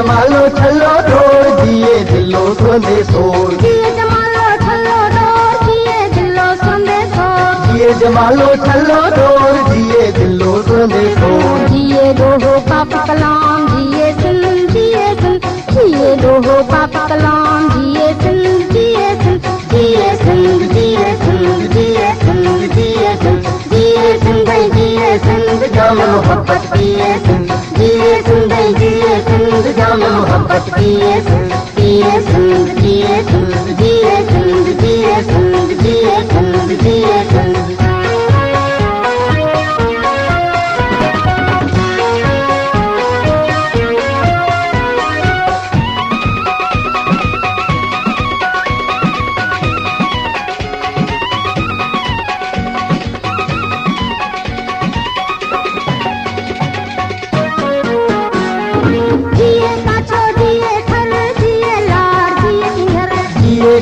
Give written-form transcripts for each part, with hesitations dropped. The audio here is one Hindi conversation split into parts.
जमालो छल्लो ढोल जिए दिलो सोंदे सोल। जिए जमालो छल्लो ढोल जिए दिलो सोंदे सोल। जिए जमालो छल्लो ढोल जिए दिलो सोंदे सोल। जिए दोहो पापा कलाम जिए सिंध जिए सिंध। जिए दोहो पापा कलाम जिए सिंध जिए सिंध। जिए सिंध जिए सिंध जिए सिंध जिए सिंध। जिए सिंध जिए सिंध जाम मोहब्बत जिए सिंध। जिए सिंध जिए सिंध जाम मोहब्बत जिए सिंध। जिए सिंध जिए सिंध जिए सिंध जिए सिंध जिए सिंध जिए सिंध।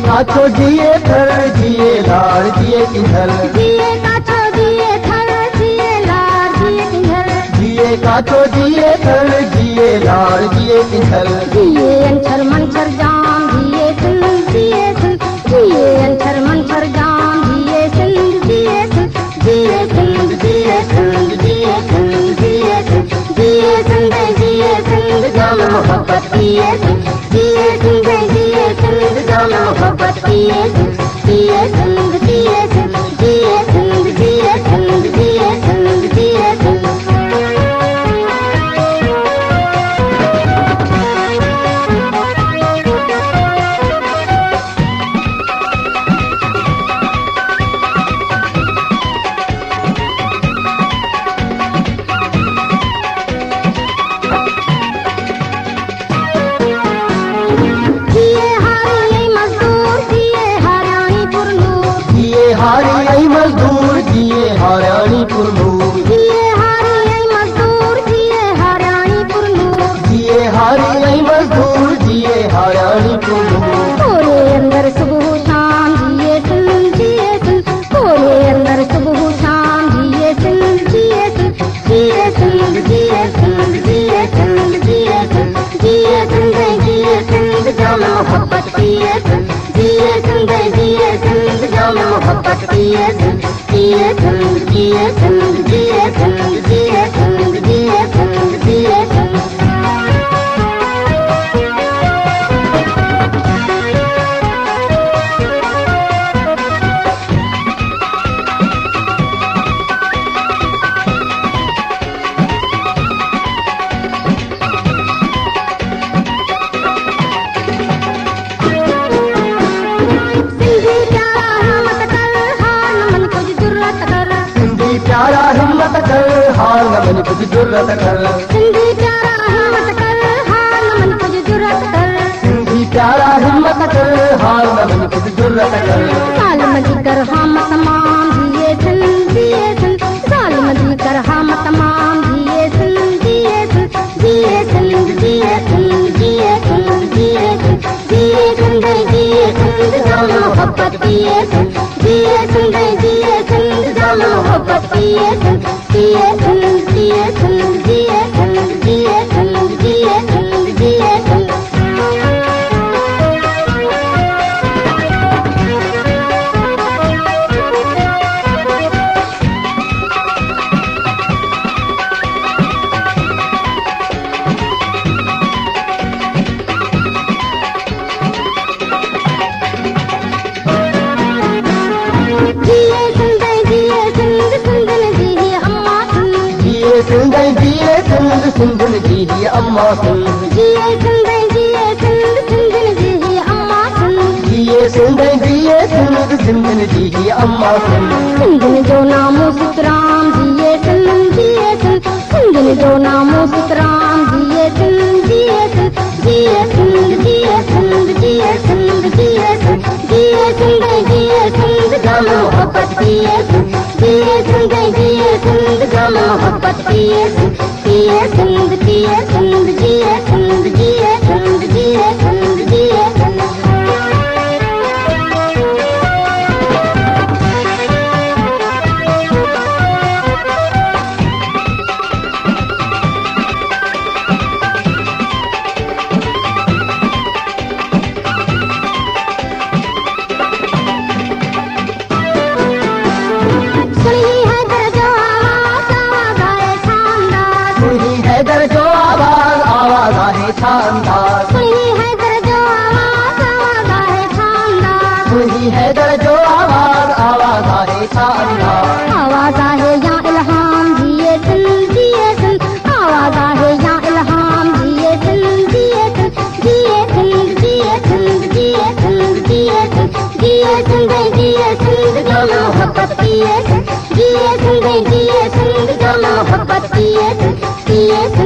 काछो जिए थर जिए लाड़ जिए किधर। जिए काछो जिए थर जिए लाड़ जिए किधर। जिए काछो जिए थर जिए लाड़ जिए किधर। जिए अंतर मंतर जाम जिए सिंध जिए सिंध। जिए अंतर मंतर जाम जिए सिंध जिए सिंध। जिए सिंध जिए सिंध जिए सिंध जिए सिंध। जिए सिंध जिए सिंध जाम मोहब्बत जिए सिंध। जिए सिंध जिए सिंध जाम मोहब्बत जिए सिंध। जिए सिंध जिए सिंध जिए सिंध जिए सिंध जिए सिंध जिए सिंध। हारी आई मजदूर जिए हरियाणीपुर नूर। जिए हारी आई मजदूर जिए हरियाणीपुर नूर। जिए हारी आई मजदूर जिए हरियाणीपुर नूर। पूरे अंदर सुबह शाम जिए सिंध जिए सिंध। पूरे अंदर सुबह शाम जिए सिंध जिए सिंध। जिए सिंध जिए सिंध जिए सिंध जिए सिंध। जिए सिंध जिए सिंध जाम मोहब्बत जिए सिंध। जिए सिंध जिए सिंध जाम मोहब्बत जिए सिंध। जिए सिंध जिए सिंध जिए सिंध जिए सिंध जिए सिंध जिए सिंध। प्यारा हिम्मत कर हार न मन कुछ जुर्रत कर। सिंधी प्यारा हिम्मत कर हार न मन कुछ जुर्रत कर। सिंधी प्यारा हिम्मत कर हार न मन कुछ जुर्रत कर। जालिम जिगर हम तमाम जिए सिंध जिए सिंध। जालिम जिगर हम तमाम जिए सिंध जिए सिंध। जिए सिंध जिए सिंध जिए सिंध जिए सिंध। जिए सिंध जिए सिंध जाम मोहब्बत जिए सिंध। जिए सिंध जिए सिंध जाम मोहब्बत जिए सिंध। जिए सिंध जिए सिंध जिए सिंध जिए सिंध जिए सिंध जिए सिंध। सिंधन जी ही अम्मा सिंध। जिए सिंध जिए सिंध सिंधन जी ही अम्मा सिंध। जिए सिंध जिए सिंध सिंधन जी ही अम्मा सिंध। सिंधन जो नामो सितराम जिए सिंध जिए सिंध। सिंधन जो नामो सितराम जिए सिंध जिए सिंध। जिए सिंध जिए सिंध जिए सिंध जिए सिंध। जिए सिंध जिए सिंध जाम मोहब्बत जिए सिंध। जिए सिंध जिए सिंध जाम मोहब्बत जिए सिंध। जिए सिंध जिए सिंध जिए सिंध जिए सिंध जिए सिंध जिए सिंध। मोहब्बत जिए सिंध, जिए सिंध, जिए सिंध, जाम मोहब्बत जिए सिंध, जिए सिंध।